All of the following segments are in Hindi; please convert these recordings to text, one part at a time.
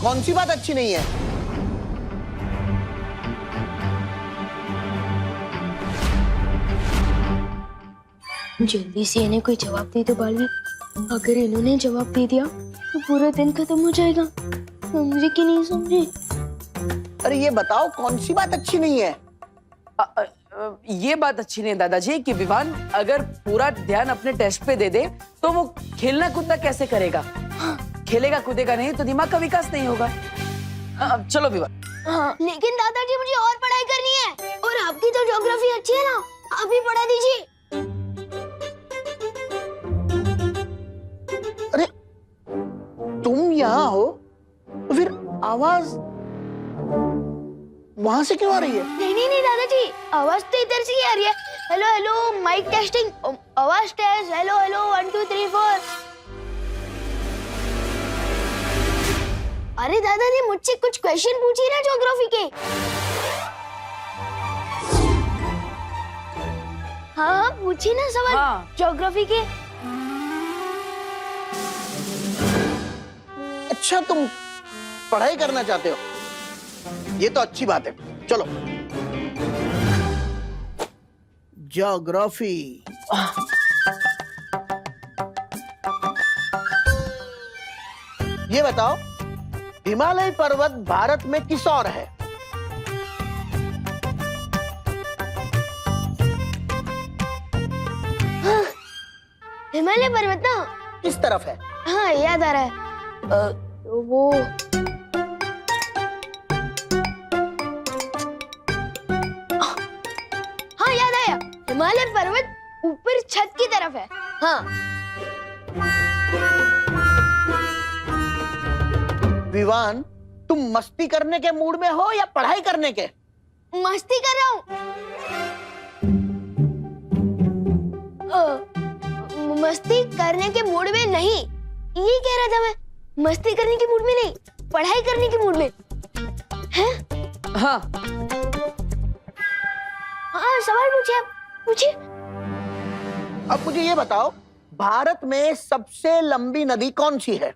कौन सी बात अच्छी नहीं है? जल्दी से इन्हें कोई जवाब दे दो बालवीर। अगर इन्होंने जवाब दे दिया तो पूरा दिन खत्म हो जाएगा। समझे कि नहीं समझे? अरे ये बताओ कौन सी बात अच्छी नहीं है? ये बात अच्छी नहीं दादाजी कि विवान अगर पूरा ध्यान अपने टेस्ट पे दे दे तो वो खेलना कूदना कैसे करेगा? खेलेगा कूदेगा नहीं तो दिमाग का विकास नहीं होगा। चलो विवान। हाँ, लेकिन दादाजी मुझे और पढ़ाई करनी है और आपकी तो ज्योग्राफी अच्छी है ना, आप ही पढ़ा दीजिए। अरे तुम यहाँ हो तो फिर आवाज वहां से क्यों आ रही है? नहीं दादाजी, आवाज तो इधर से ही आ रही है। हेलो हेलो माइक टेस्टिंग, आवाज टेस्ट, हेलो हेलो 1 2 3 4। अरे दादाजी मुझसे कुछ क्वेश्चन पूछिए ना ज्योग्राफी के। हाँ पूछिए ना सवाल। हाँ। ज्योग्राफी के। अच्छा तुम पढ़ाई करना चाहते हो, ये तो अच्छी बात है। चलो ज्योग्राफी। ये बताओ हिमालय पर्वत भारत में किस ओर है? हाँ, हिमालय पर्वत ना किस तरफ है? हाँ याद आ रहा है। वो हाँ याद आया, हिमालय पर्वत ऊपर छत की तरफ है। हाँ। विवान तुम मस्ती करने के मूड में हो या पढ़ाई करने के? मस्ती कर रहा हूँ। मस्ती करने के मूड में नहीं, ये कह रहा था मैं। मस्ती करने के मूड में नहीं, पढ़ाई करने के मूड में। हैं? हाँ हाँ सवाल पूछिए, आप पूछिए। अब मुझे ये बताओ भारत में सबसे लंबी नदी कौन सी है?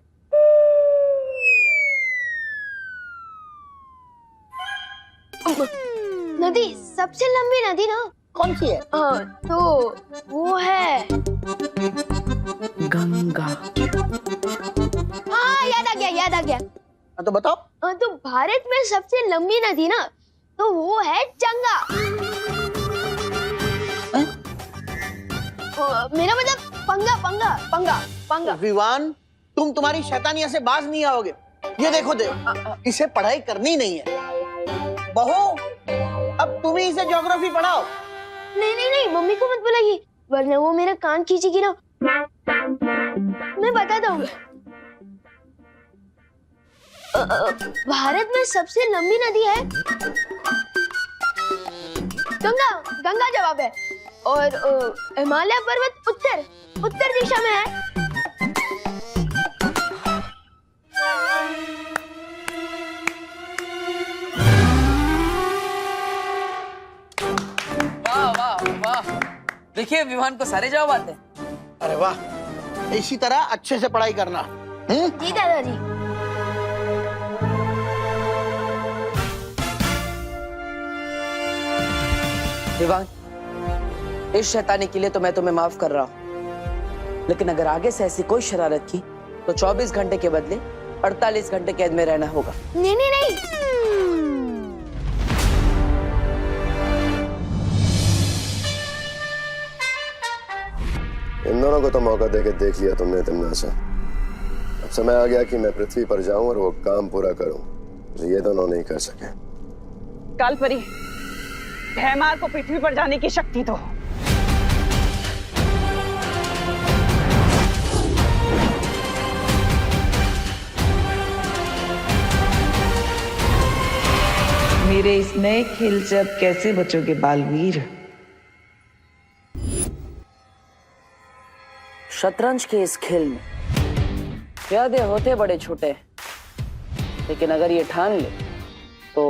नदी, सबसे लंबी नदी ना कौन सी है? तो वो है गंगा। हाँ याद आ गया। तो बताओ। तो भारत में सबसे लंबी नदी ना तो वो है गंगा। मेरा मतलब पंगा। विवान तुम तुम्हारी शैतानिया से बाज नहीं आओगे। ये देखो इसे पढ़ाई करनी नहीं है। बहू अब तुम ही इसे ज्योग्राफी पढ़ाओ। नहीं मम्मी को मत बुलाइए वरना वो मेरा कान खींचेगी ना। मैं बताता हूँ। भारत में सबसे लंबी नदी है गंगा जवाब है। और हिमालय पर्वत उत्तर दिशा में है। वाह देखिए विवान को सारे जवाब आते हैं। अरे वाह, इसी तरह अच्छे से पढ़ाई करना। जी दादाजी। विवान इस शैतानी के लिए तो मैं तुम्हें माफ कर रहा हूं, लेकिन अगर आगे से ऐसी कोई शरारत की तो 24 घंटे के बदले 48 घंटे कैद में रहना होगा। नहीं। इन दोनों को तो मौका देके देख लिया तुमने तिम्नासा। अब समय आ गया कि मैं पृथ्वी पर जाऊं और वो काम पूरा करूं। ये दोनों नहीं कर सके। कालपरी, भैमार को पृथ्वी पर जाने की शक्ति तो मेरे इस नए खेल से अब कैसे बचोगे बालवीर? शतरंज के इस खेल में प्यादे होते बड़े छोटे, लेकिन अगर ये ठान ले तो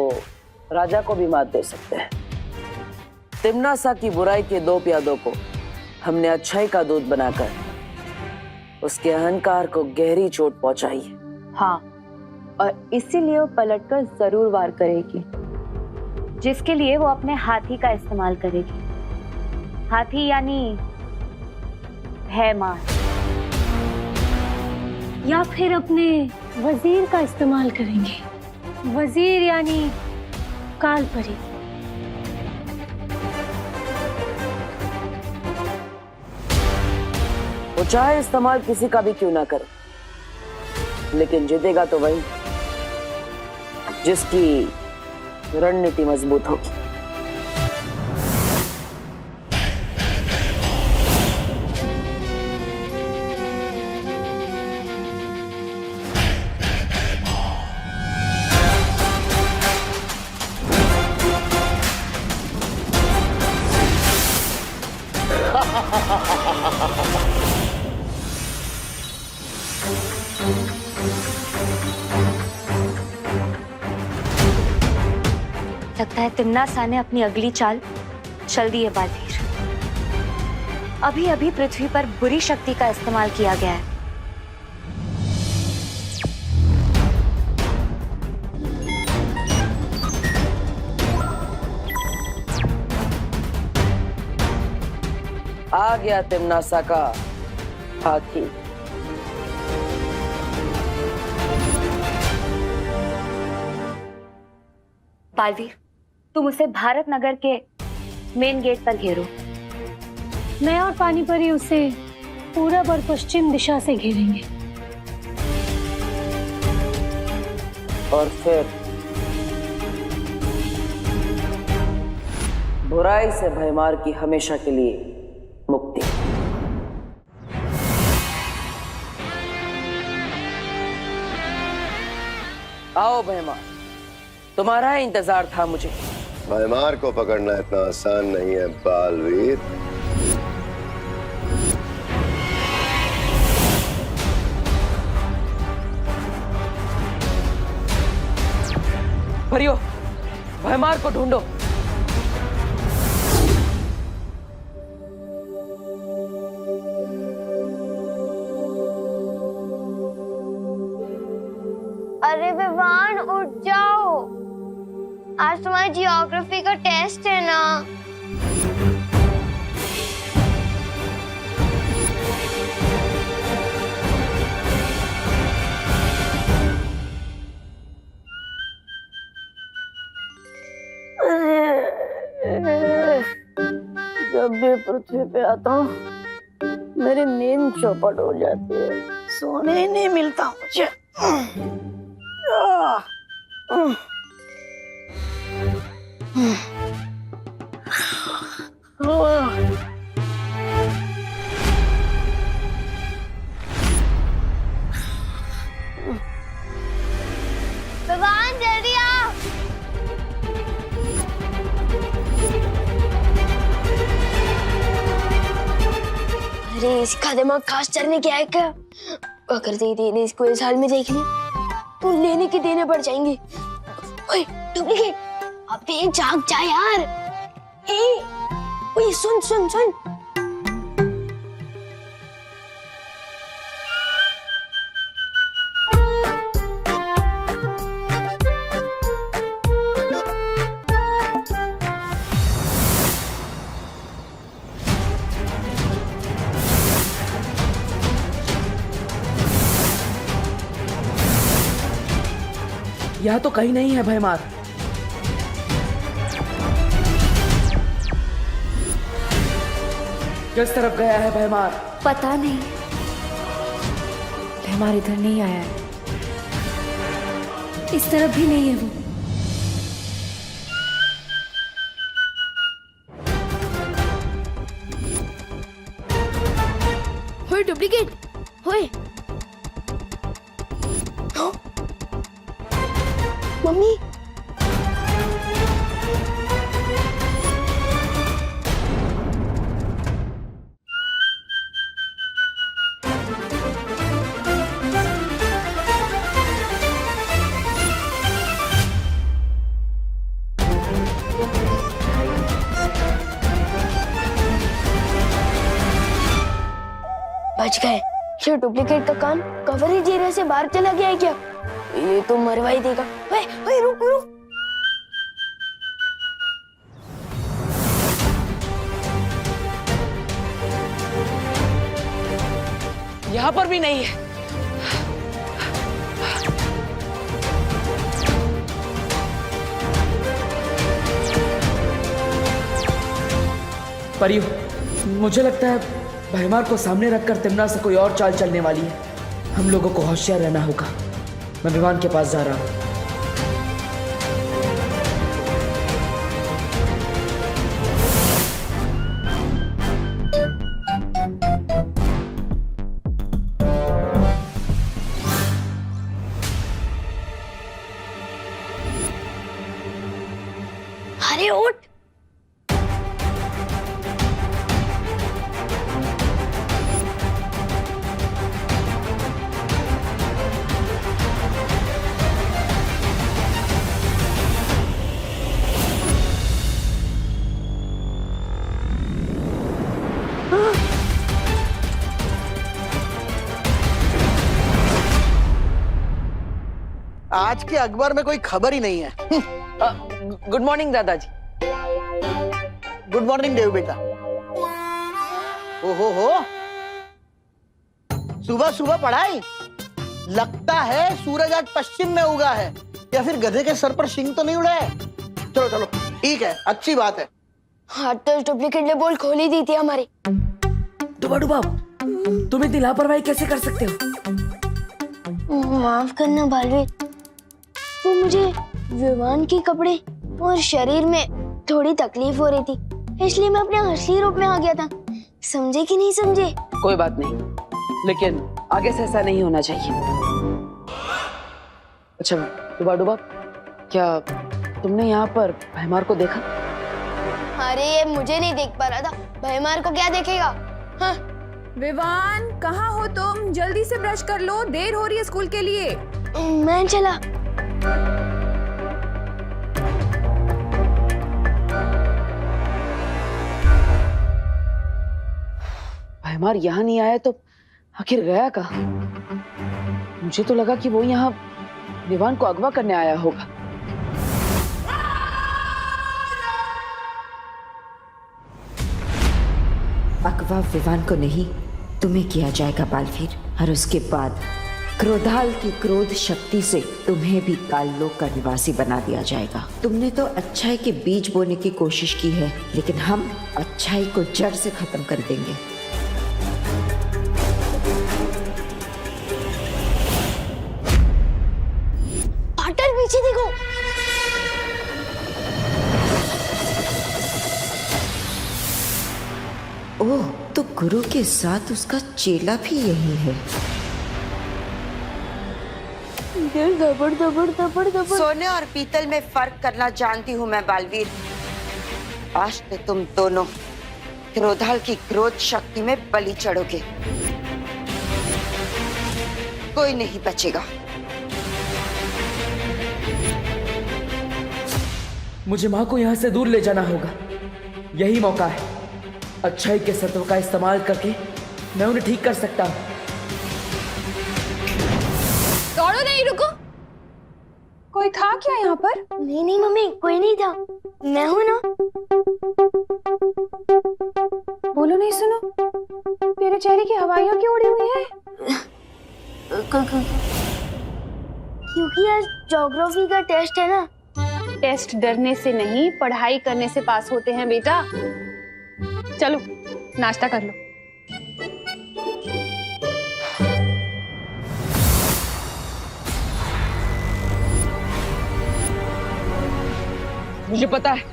राजा को भी मात दे सकते हैं। तिम्नासा की बुराई के 2 प्यादों को हमने अच्छाई का दूत बनाकर उसके अहंकार को गहरी चोट पहुंचाई है। हाँ, और इसीलिए वो पलटकर जरूर वार करेगी, जिसके लिए वो अपने हाथी का इस्तेमाल करेगी। हाथी यानी भयमार, या फिर अपने वजीर का इस्तेमाल करेंगे। वजीर यानी कालपरी। वो चाहे इस्तेमाल किसी का भी क्यों ना करे, लेकिन जीतेगा तो वही जिसकी रणनीति मजबूत होगी। लगता है तिम्नासा ने अपनी अगली चाल चल दी है बालवीर। अभी अभी पृथ्वी पर बुरी शक्ति का इस्तेमाल किया गया है। आ गया तिम्नासा का हाथी। बालवीर, तुम उसे भारत नगर के मेन गेट पर घेरो। मैं और पानीपरी उसे पूरब और पश्चिम दिशा से घेरेंगे। और फिर बुराई से भयमार की हमेशा के लिए मुक्ति। आओ भयमार, तुम्हारा इंतजार था मुझे। भयमार को पकड़ना इतना आसान नहीं है बालवीर। भरियो, भयमार को ढूंढो। अरे विवान, उठ जाओ, आज तुम्हारी जियोग्राफी का टेस्ट है ना। जब भी पृथ्वी पे आता हूँ मेरी नींद चौपट हो जाती है, सोने ही नहीं मिलता मुझे। विवान, जल्दी आओ। अरे इसका दिमाग खास चलने क्या है क्या? अगर दीदी ने इसको इस हाल में देख लिया तो लेने के देने पड़ जाएंगे। ओए डुप्लीकेट, अबे जाग जा यार। ओए सुन सुन सुन। यह तो कहीं नहीं है भयमार। किस तरफ गया है भयमार? पता नहीं, भयमार इधर नहीं आया है। इस तरफ भी नहीं है वो। होए डुप्लीकेट, होए। मम्मी, बच गए। ये डुप्लीकेट का कान कवरेज एरिया से बाहर चला गया है क्या? ये तो मरवा ही देगा। ओए ओए रुक रुक। यहाँ पर भी नहीं है। परियो, मुझे लगता है भैमार को सामने रखकर तिमना से कोई और चाल चलने वाली है। हम लोगों को होशियार रहना होगा। मैं विमान के पास जा रहा हूँ। अरे उठ। आज के अखबार में कोई खबर ही नहीं है। गुड मॉर्निंग दादाजी। गुड मॉर्निंग देव बेटा। हो सुबह सुबह पढ़ाई। लगता है सूरज आज पश्चिम में उगा है, या फिर गधे के सर पर शिंग तो नहीं उड़ा है। चलो चलो ठीक है, अच्छी बात है। हाँ तो डुप्लीकेट ने बोल खोल ही दी थी हमारी। डुबा डुबा, तुम इतनी लापरवाही कैसे कर सकते हो? माफ करना बालवीर, वो मुझे विमान के कपड़े और शरीर में थोड़ी तकलीफ हो रही थी, इसलिए मैं अपने असली रूप में आ गया था। समझे कि नहीं समझे? कोई बात नहीं, लेकिन आगे से ऐसा नहीं होना चाहिए। अच्छा डुबा डुबा, क्या तुमने यहाँ पर भैमार को देखा? अरे ये मुझे नहीं देख पा रहा था, भैमार को क्या देखेगा? हाँ। विवान, कहाँ हो तुम? जल्दी से ब्रश कर लो, देर हो रही है स्कूल के लिए। मैं चला। भैमार यहाँ नहीं आया तो आखिर गया कहाँ? मुझे तो लगा कि वो यहाँ विवान को अगवा करने आया होगा। अगवा विवान को नहीं, तुम्हें किया जाएगा बालवीर, और उसके बाद क्रोधाल की क्रोध शक्ति से तुम्हें भी काललोक का निवासी बना दिया जाएगा। तुमने तो अच्छाई के बीज बोने की कोशिश की है, लेकिन हम अच्छाई को जड़ से खत्म कर देंगे। पाटर पीछे देखो। ओह, तो गुरु के साथ उसका चेला भी यही है। दबड़ दबड़ दबड़ दबड़। सोने और पीतल में फर्क करना जानती हूँ मैं बालवीर। आज से तुम दोनों क्रोधाल की क्रोध शक्ति में बलि चढ़ोगे। कोई नहीं बचेगा। मुझे माँ को यहाँ से दूर ले जाना होगा। यही मौका है। अच्छाई के सत्व का इस्तेमाल करके मैं उन्हें ठीक कर सकता हूँ। दौड़ो नहीं, रुको। कोई था क्या यहाँ पर? नहीं नहीं मम्मी, कोई नहीं था, मैं हूं ना। बोलो नहीं, सुनो, तेरे चेहरे की हवाइयाँ क्यों उड़ी हुई है? क्योंकि आज ज्योग्राफी का टेस्ट है ना। टेस्ट डरने से नहीं, पढ़ाई करने से पास होते हैं बेटा। चलो नाश्ता कर लो। मुझे पता है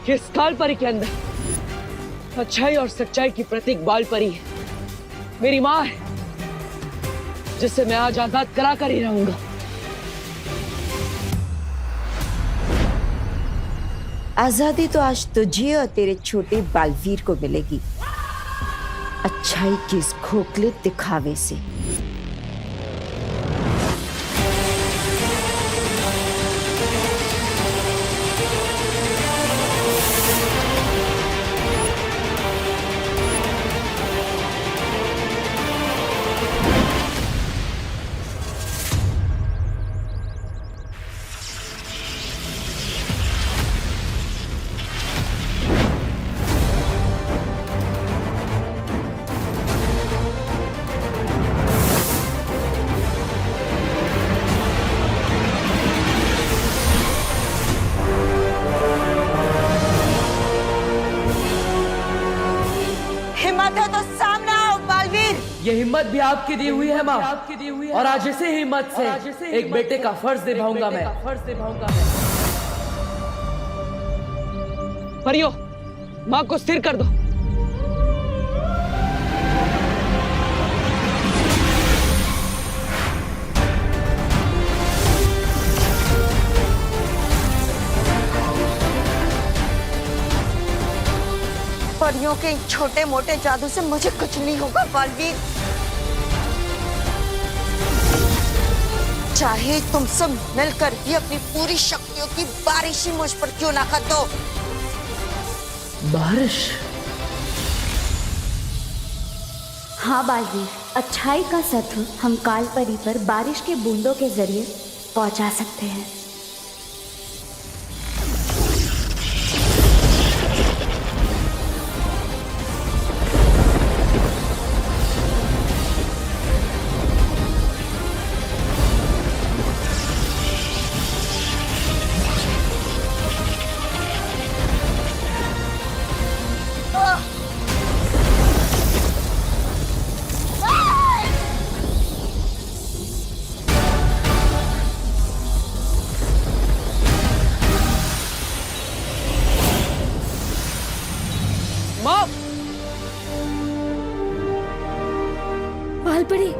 कि इस काल परी के अंदर अच्छाई और सच्चाई की प्रतीक बाल परी है। मेरी माँ है, जिससे मैं आज आजाद करा कर ही रहूंगा। आजादी तो आज तुझे और तेरे छोटे बालवीर को मिलेगी, अच्छाई के इस खोखले दिखावे से। ये हिम्मत भी आपकी दी हुई है माँ, और आज इसी हिम्मत से एक बेटे का फर्ज निभाऊंगा मैं। परियो, माँ को स्थिर कर दो। परियों के छोटे मोटे जादू से मुझे कुछ नहीं होगा बालवीर। चाहे तुम सब मिलकर भी अपनी पूरी शक्तियों की बारिश ही मुझ पर क्यों ना कर दो। बारिश? हाँ बालवीर, अच्छाई का सत्व हम काल परी पर बारिश के बूंदों के जरिए पहुंचा सकते हैं। बालपरी,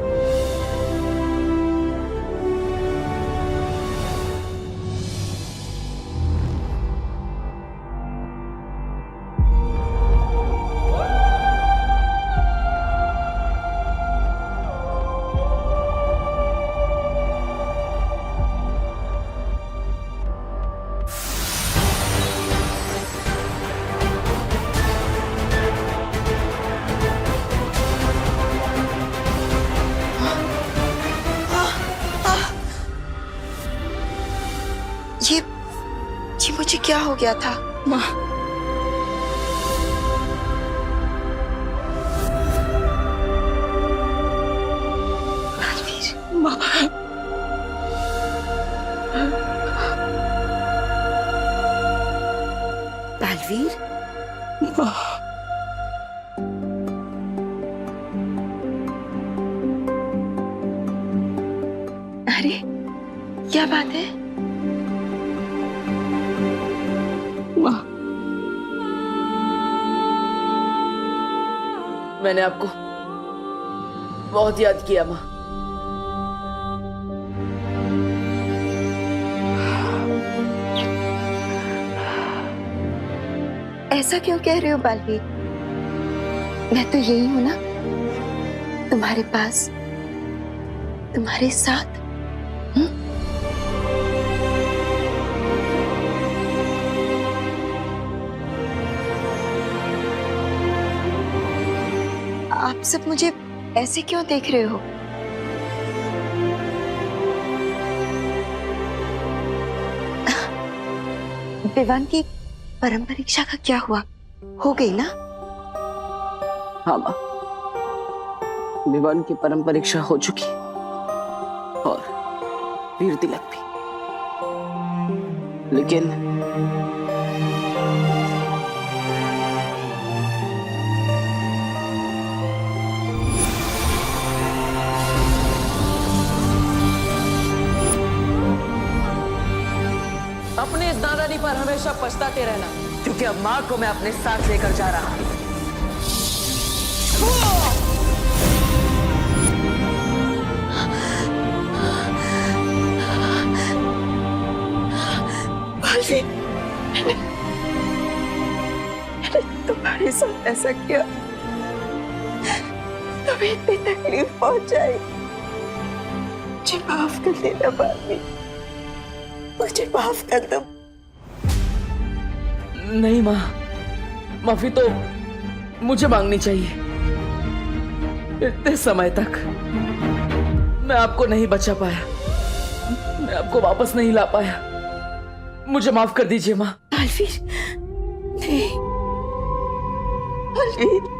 ये मुझे क्या हो गया था? माँ, माँ, बालवीर, माँ, अरे क्या बात है? माँ, मैंने आपको बहुत याद किया माँ। ऐसा क्यों कह रहे हो बालवीर? मैं तो यही हूं ना, तुम्हारे पास, तुम्हारे साथ। आप सब मुझे ऐसे क्यों देख रहे हो? विवान की परम परीक्षा का क्या हुआ? हो गई ना? हाँ माँ, विवान की परम परीक्षा हो चुकी और वीर तिलक भी, लेकिन अपने इस नादानी पर हमेशा पछताते रहना, क्योंकि अब माँ को मैं अपने साथ लेकर जा रहा हूँ। मैंने तुम्हारे साथ ऐसा किया, तुम्हें इतनी तकलीफ पहुंचाई। मुझे माफ कर देना बालवीर, मुझे माफ कर दो। नहीं माँ, माफी तो मुझे मांगनी चाहिए। इतने समय तक मैं आपको नहीं बचा पाया, मैं आपको वापस नहीं ला पाया। मुझे माफ कर दीजिए माँ। बालवीर, नहीं बालवीर।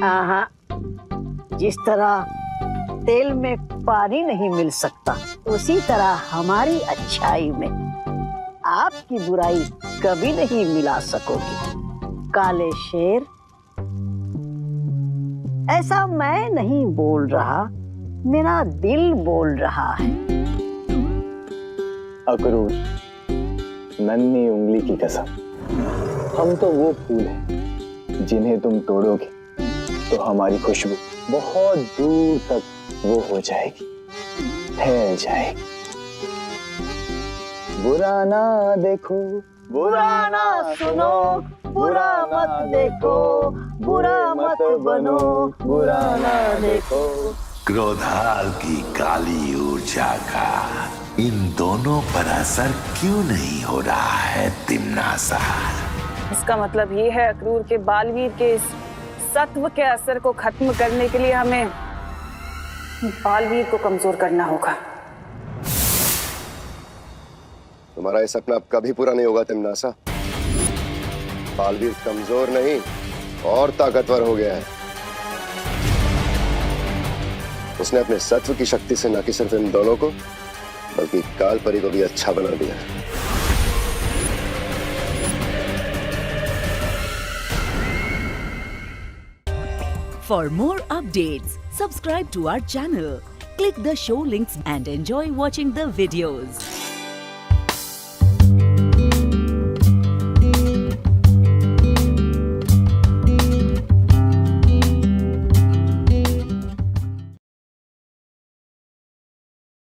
हाँ, जिस तरह तेल में पानी नहीं मिल सकता उसी तरह हमारी अच्छाई में आपकी बुराई कभी नहीं मिला सकोगी। काले शेर, ऐसा मैं नहीं बोल रहा, मेरा दिल बोल रहा है। अक्रूर, नन्ही उंगली की कसम, हम तो वो फूल हैं जिन्हें तुम तोड़ोगे तो हमारी खुशबू बहुत दूर तक वो हो जाएगी, फैल जाएगी। बुरा ना देखो, बुरा ना सुनो, बुरा मत देखो, बुरा मत बनो, बुरा ना देखो। क्रोधाल की काली ऊर्जा का इन दोनों पर असर क्यों नहीं हो रहा है तिम्नासार? इसका मतलब ये है अक्रूर के बालवीर के इस सत्व के असर को खत्म करने के लिए हमें बालवीर को कमजोर करना होगा। तुम्हारा ये सपना अब कभी पूरा नहीं होगा तिम्नासा। बालवीर कमजोर नहीं और ताकतवर हो गया है। उसने अपने सत्व की शक्ति से न कि सिर्फ इन दोनों को बल्कि कालपरी को भी अच्छा बना दिया। For more updates, subscribe to our channel, click the show links and enjoy watching the videos.